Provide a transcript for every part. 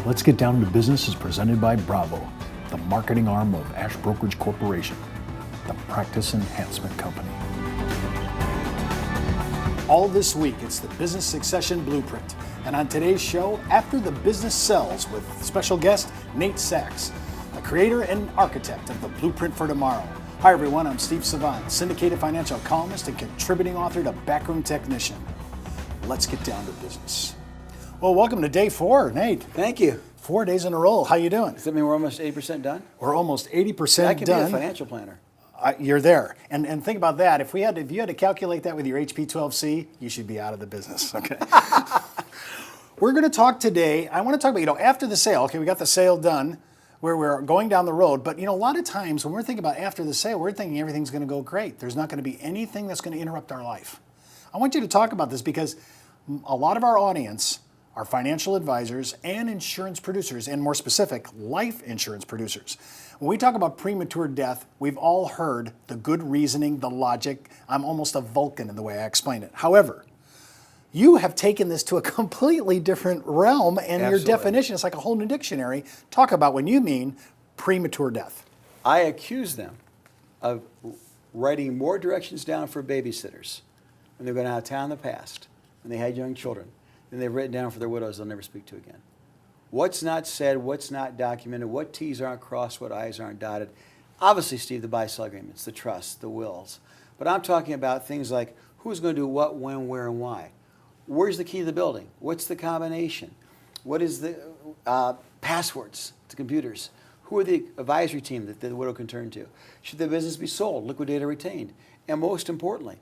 Let's Get Down to Business is presented by Bravo, the marketing arm of Ash Brokerage Corporation, the practice enhancement company. All this week, it's the Business Succession Blueprint. And on today's show, After the Business Sells, with special guest Nate Sachs, the creator and architect of the Blueprint for Tomorrow. Hi everyone, I'm Steve Savant, syndicated financial columnist and contributing author to Backroom Technician. Let's get down to business. Well, welcome to day 4, Nate. Thank you. 4 days in a row. How you doing? Does that mean we're almost 80% done? We're almost 80% I can done. be a financial planner. You're there. And think about that. If you had to calculate that with your HP12C, you should be out of the business. Okay. We're going to talk today. I want to talk about, after the sale. Okay, we got the sale done where we're going down the road. But, a lot of times when we're thinking about after the sale, we're thinking everything's going to go great. There's not going to be anything that's going to interrupt our life. I want you to talk about this because a lot of our audience are financial advisors and insurance producers, and more specific, life insurance producers. When we talk about premature death, we've all heard the good reasoning, the logic. I'm almost a Vulcan in the way I explain it. However, you have taken this to a completely different realm, and Absolutely. Your definition is like a whole new dictionary. Talk about when you mean premature death. I accuse them of writing more directions down for babysitters when they've gone out of town in the past, when they had young children, than they've written down for their widows they'll never speak to again. What's not said, what's not documented, what T's aren't crossed, what I's aren't dotted. Obviously, Steve, the buy-sell agreements, the trusts, the wills. But I'm talking about things like who's going to do what, when, where, and why. Where's the key to the building? What's the combination? What is the passwords to computers? Who are the advisory team that the widow can turn to? Should the business be sold, liquidated, or retained? And most importantly,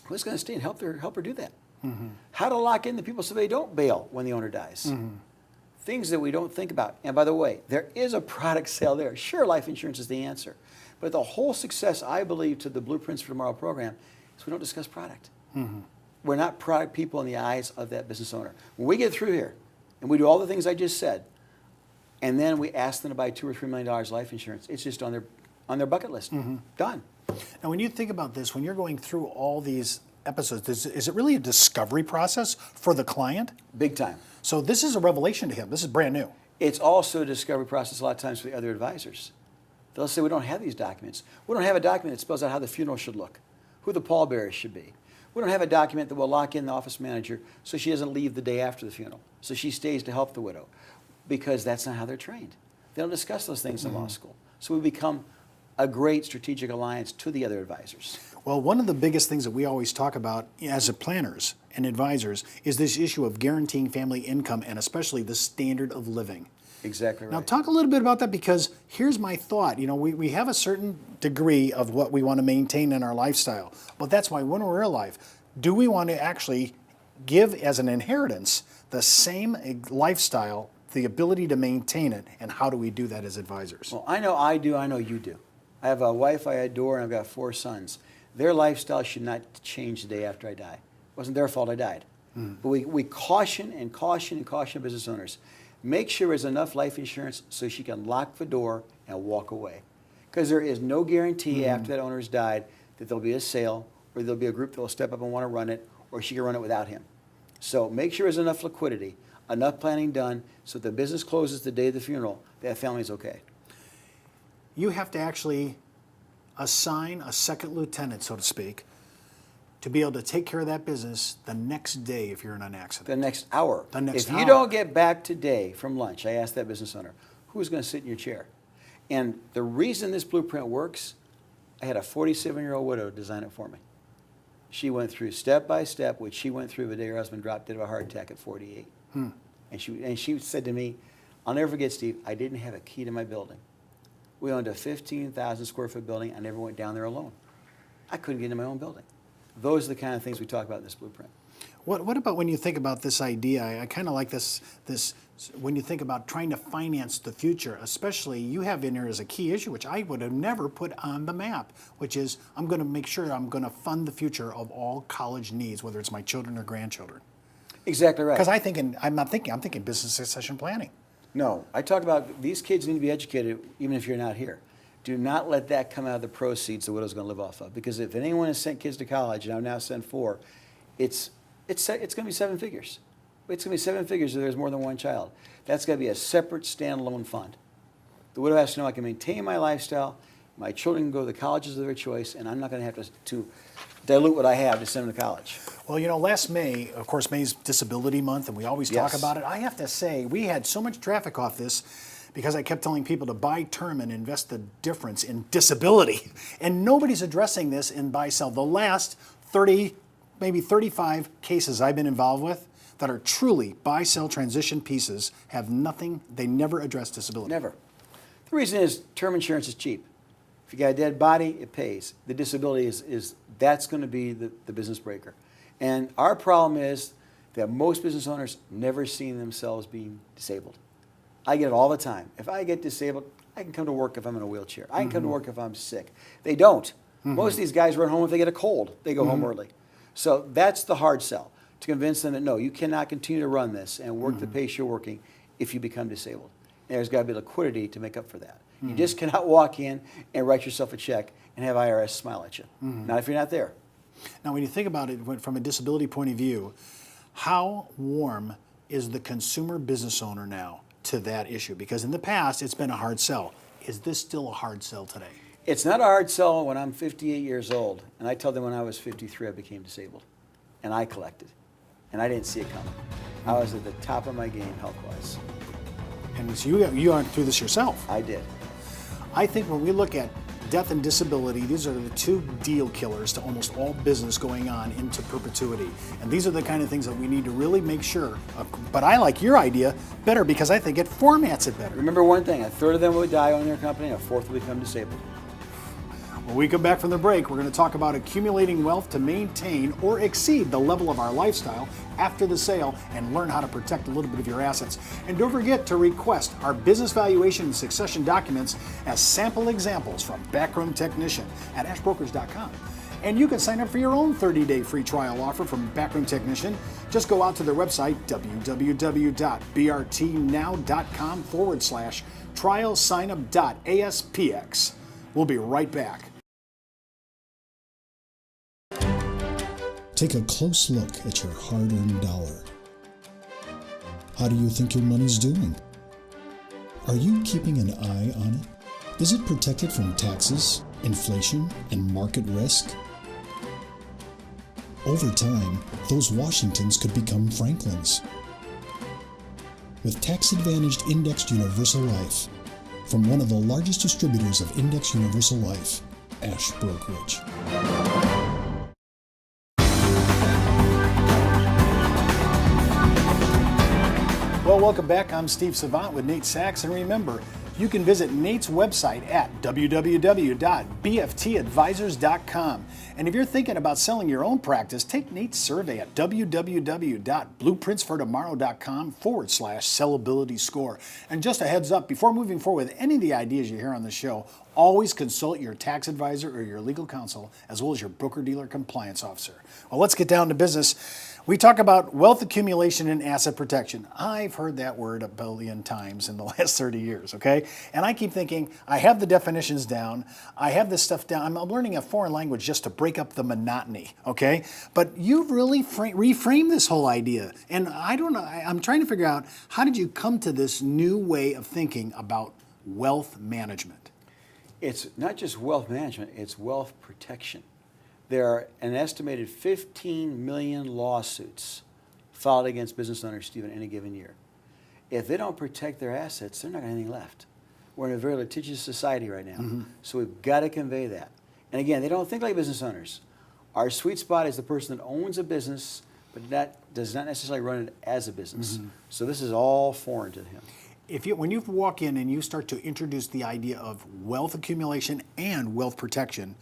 who's going to stay and help her do that? Mm-hmm. How to lock in the people so they don't bail when the owner dies. Mm-hmm. Things that we don't think about. And by the way, there is a product sale there. Sure, life insurance is the answer. But the whole success, I believe, to the Blueprints for Tomorrow program is we don't discuss product. Mm-hmm. We're not product people in the eyes of that business owner. When we get through here and we do all the things I just said, and then we ask them to buy $2 or $3 million life insurance, it's just on their bucket list. Mm-hmm. Done. Now, when you think about this, when you're going through all these episodes, is it really a discovery process for the client? Big time. So this is a revelation to him. This is brand new. It's also a discovery process a lot of times for the other advisors. They'll say, we don't have these documents. We don't have a document that spells out how the funeral should look, who the pallbearers should be. We don't have a document that will lock in the office manager so she doesn't leave the day after the funeral, so she stays to help the widow, because that's not how they're trained. They don't discuss those things in law school. So we become a great strategic alliance to the other advisors. Well, one of the biggest things that we always talk about as planners and advisors is this issue of guaranteeing family income and especially the standard of living. Exactly right. Now, talk a little bit about that, because here's my thought. We have a certain degree of what we want to maintain in our lifestyle, but that's why when we're alive, do we want to actually give as an inheritance the same lifestyle, the ability to maintain it, and how do we do that as advisors? Well, I know I do, I know you do. I have a wife I adore, and I've got 4 sons. Their lifestyle should not change the day after I die. It wasn't their fault I died. Mm. But we caution and caution and caution business owners. Make sure there's enough life insurance so she can lock the door and walk away. Because there is no guarantee after that owner has died that there'll be a sale, or there'll be a group that will step up and want to run it, or she can run it without him. So make sure there's enough liquidity, enough planning done, so if the business closes the day of the funeral, that family's okay. You have to actually assign a second lieutenant, so to speak, to be able to take care of that business the next day if you're in an accident. The next hour. If you don't get back today from lunch, I asked that business owner, who's going to sit in your chair? And the reason this blueprint works, I had a 47-year-old widow design it for me. She went through step by step what she went through the day her husband dropped dead of a heart attack at 48. And she said to me, I'll never forget, Steve, I didn't have a key to my building. We owned a 15,000 square foot building. I never went down there alone. I couldn't get into my own building. Those are the kind of things we talk about in this blueprint. What about when you think about this idea? I kind of like this when you think about trying to finance the future, especially you have in here as a key issue, which I would have never put on the map, which is I'm going to make sure I'm going to fund the future of all college needs, whether it's my children or grandchildren. Exactly right. Because I'm thinking business succession planning. No, I talk about these kids need to be educated even if you're not here. Do not let that come out of the proceeds the widow's going to live off of. Because if anyone has sent kids to college, and I've now sent 4, it's going to be 7 figures. it's going to be 7 figures if there's more than one child. That's got to be a separate standalone fund. The widow has to know I can maintain my lifestyle, my children can go to the colleges of their choice, and I'm not going to have to dilute what I have to send them to college. Well, last May, of course, May's Disability Month, and we always talk Yes. about it. I have to say, we had so much traffic off this because I kept telling people to buy term and invest the difference in disability. And nobody's addressing this in buy-sell. The last 30, maybe 35 cases I've been involved with that are truly buy-sell transition pieces have nothing, they never address disability. Never. The reason is term insurance is cheap. If you got a dead body, it pays. The disability is that's going to be the business breaker. And our problem is that most business owners never see themselves being disabled. I get it all the time. If I get disabled, I can come to work if I'm in a wheelchair. I can come to work if I'm sick. They don't. Most of these guys run home if they get a cold. They go home early. So that's the hard sell, to convince them that no, you cannot continue to run this and work the pace you're working if you become disabled. And there's got to be liquidity to make up for that. You just cannot walk in and write yourself a check and have IRS smile at you. Not if you're not there. Now, when you think about it from a disability point of view, how warm is the consumer business owner now to that issue? Because in the past, it's been a hard sell. Is this still a hard sell today? It's not a hard sell when I'm 58 years old, and I tell them when I was 53 I became disabled, and I collected, and I didn't see it coming. I was at the top of my game health-wise. And so you went through this yourself. I did. I think when we look at death and disability, these are the two deal killers to almost all business going on into perpetuity. And these are the kind of things that we need to really make sure of. But I like your idea better because I think it formats it better. Remember one thing, a third of them will die owning their company, and a fourth will become disabled. When we come back from the break, we're going to talk about accumulating wealth to maintain or exceed the level of our lifestyle after the sale and learn how to protect a little bit of your assets. And don't forget to request our business valuation and succession documents as sample examples from Backroom Technician at ashbrokerage.com. And you can sign up for your own 30-day free trial offer from Backroom Technician. Just go out to their website, www.brtnow.com/trialsignup.aspx. We'll be right back. Take a close look at your hard-earned dollar. How do you think your money's doing? Are you keeping an eye on it? Is it protected from taxes, inflation, and market risk? Over time, those Washingtons could become Franklins. With tax-advantaged indexed universal life, from one of the largest distributors of indexed universal life, Ash Brokerage. Well, welcome back. I'm Steve Savant with Nate Sachs, and remember, you can visit Nate's website at www.bftadvisors.com. And if you're thinking about selling your own practice, take Nate's survey at www.blueprintsfortomorrow.com/sellability score. And just a heads up, before moving forward with any of the ideas you hear on the show, always consult your tax advisor or your legal counsel, as well as your broker-dealer compliance officer. Well, let's get down to business. We talk about wealth accumulation and asset protection. I've heard that word a billion times in the last 30 years, okay? And I keep thinking, I have the definitions down, I have this stuff down, I'm learning a foreign language just to break up the monotony, okay? But you've really reframed this whole idea. And I don't know, I'm trying to figure out, how did you come to this new way of thinking about wealth management? It's not just wealth management, it's wealth protection. There are an estimated 15 million lawsuits filed against business owners, Steve, in any given year. If they don't protect their assets, they're not going to have anything left. We're in a very litigious society right now, so we've got to convey that. And again, they don't think like business owners. Our sweet spot is the person that owns a business, but that does not necessarily run it as a business. So this is all foreign to him. When you walk in and you start to introduce the idea of wealth accumulation and wealth protection,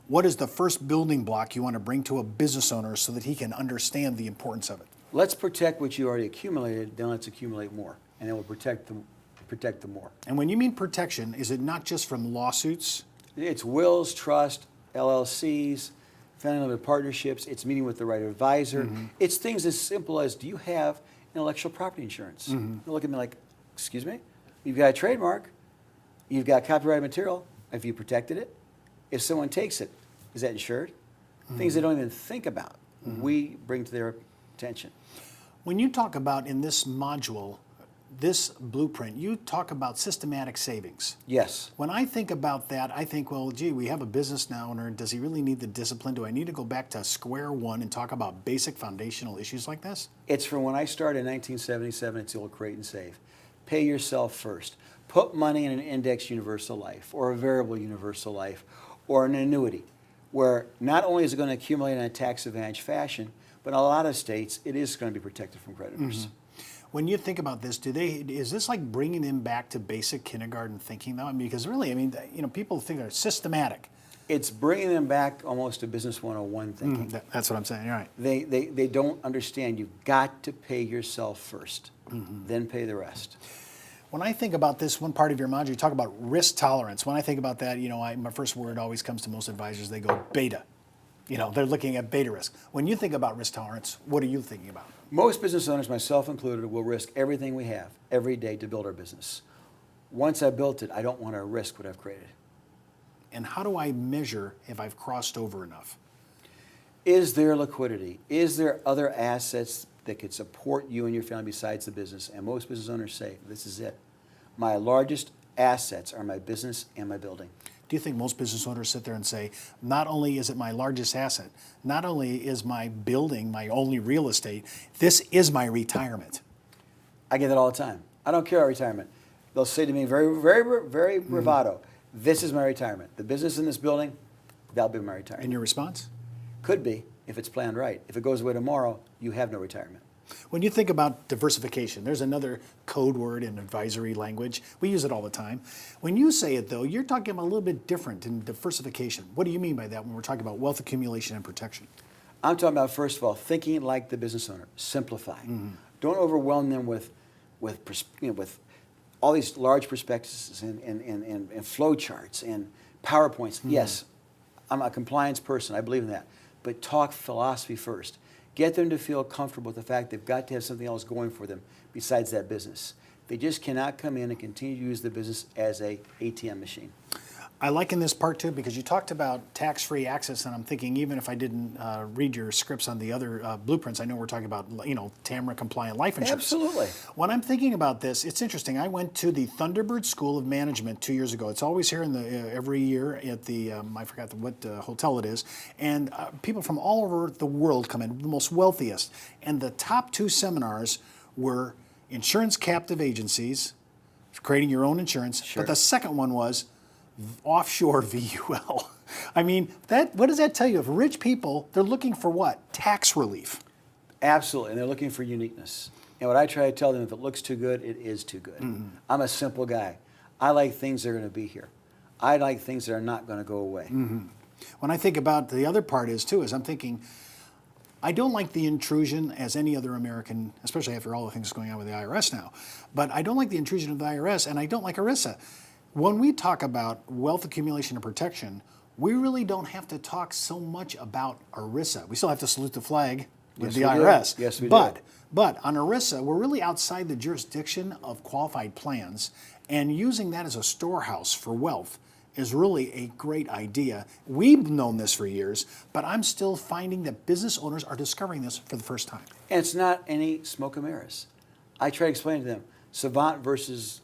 what is the first building block you want to bring to a business owner so that he can understand the importance of it? Let's protect what you already accumulated, then let's accumulate more, and then we'll protect them more. And when you mean protection, is it not just from lawsuits? It's wills, trust, LLCs, family limited partnerships. It's meeting with the right advisor. It's things as simple as, do you have intellectual property insurance? You look at me like, excuse me? You've got a trademark. You've got copyrighted material. Have you protected it? If someone takes it, is that insured? Things they don't even think about, we bring to their attention. When you talk about in this module, this blueprint, you talk about systematic savings. Yes. When I think about that, I think, well, gee, we have a business now owner. Does he really need the discipline? Do I need to go back to square one and talk about basic foundational issues like this? It's from when I started in 1977 until Create and Save. Pay yourself first. Put money in an index universal life or a variable universal life or an annuity where not only is it going to accumulate in a tax advantage fashion, but in a lot of states, it is going to be protected from creditors. When you think about this, is this like bringing them back to basic kindergarten thinking though? I mean, because really, I mean, people think they're systematic. It's bringing them back almost to Business 101 thinking. That's what I'm saying, you're right. They don't understand you've got to pay yourself first, then pay the rest. When I think about this one part of your module, you talk about risk tolerance. When I think about that, my first word always comes to most advisors, they go beta. They're looking at beta risk. When you think about risk tolerance, what are you thinking about? Most business owners, myself included, will risk everything we have every day to build our business. Once I built it, I don't want to risk what I've created. And how do I measure if I've crossed over enough? Is there liquidity? Is there other assets that could support you and your family besides the business? And most business owners say, this is it. My largest assets are my business and my building. Do you think most business owners sit there and say, not only is it my largest asset, not only is my building my only real estate, this is my retirement? I get that all the time. I don't care about retirement. They'll say to me very, very, very bravado, this is my retirement. The business in this building, that'll be my retirement. And your response? Could be, if it's planned right. If it goes away tomorrow, you have no retirement. When you think about diversification, there's another code word in advisory language. We use it all the time. When you say it, though, you're talking about a little bit different in diversification. What do you mean by that when we're talking about wealth accumulation and protection? I'm talking about, first of all, thinking like the business owner. Simplify. Don't overwhelm them with all these large prospectuses and flow charts and PowerPoints. Yes, I'm a compliance person. I believe in that. But talk philosophy first. Get them to feel comfortable with the fact they've got to have something else going for them besides that business. They just cannot come in and continue to use the business as a ATM machine. I like in this part too because you talked about tax-free access, and I'm thinking even if I didn't read your scripts on the other blueprints, I know we're talking about TAMRA compliant life insurance. Absolutely. When I'm thinking about this, it's interesting. I went to the Thunderbird School of Management 2 years ago. It's always here in the every year at the I forgot what hotel it is, and people from all over the world come in, the most wealthiest, and the top 2 seminars were insurance captive agencies, creating your own insurance, Sure. but the second one was offshore VUL. I mean, what does that tell you? If rich people, they're looking for what? Tax relief. Absolutely, and they're looking for uniqueness. And what I try to tell them, if it looks too good, it is too good. I'm a simple guy. I like things that are going to be here. I like things that are not going to go away. When I think about the other part is I'm thinking, I don't like the intrusion as any other American, especially after all the things going on with the IRS now, but I don't like the intrusion of the IRS, and I don't like ERISA. When we talk about wealth accumulation and protection, we really don't have to talk so much about ERISA. We still have to salute the flag with the IRS. Yes, we do. But on ERISA, we're really outside the jurisdiction of qualified plans, and using that as a storehouse for wealth is really a great idea. We've known this for years, but I'm still finding that business owners are discovering this for the first time. And it's not any smoke and mirrors. I try to explain to them, Savant versus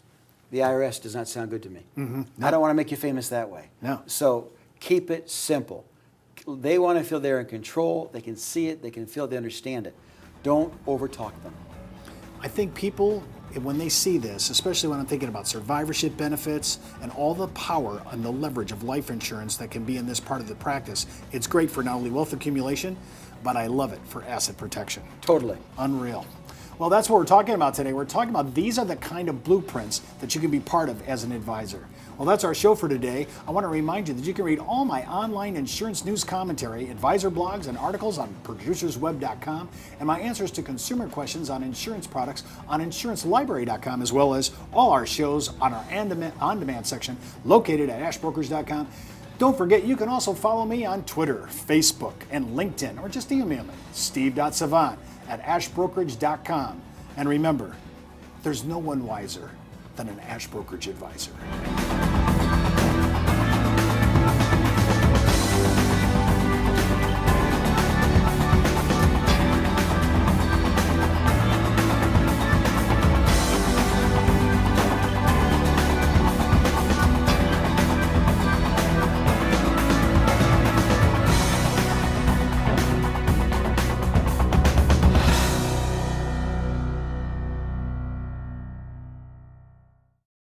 the IRS does not sound good to me. No. I don't want to make you famous that way. No. So keep it simple. They want to feel they're in control. They can see it. They can feel they understand it. Don't overtalk them. I think people, when they see this, especially when I'm thinking about survivorship benefits and all the power and the leverage of life insurance that can be in this part of the practice, it's great for not only wealth accumulation, but I love it for asset protection. Totally. Unreal. Well, that's what we're talking about today. We're talking about these are the kind of blueprints that you can be part of as an advisor. Well, that's our show for today. I want to remind you that you can read all my online insurance news commentary, advisor blogs, and articles on producersweb.com, and my answers to consumer questions on insurance products on insurancelibrary.com, as well as all our shows on our on-demand section located at ashbrokers.com. Don't forget, you can also follow me on Twitter, Facebook, and LinkedIn, or just email me, steve.savant@ashbrokerage.com. And remember, there's no one wiser than an Ash Brokerage advisor.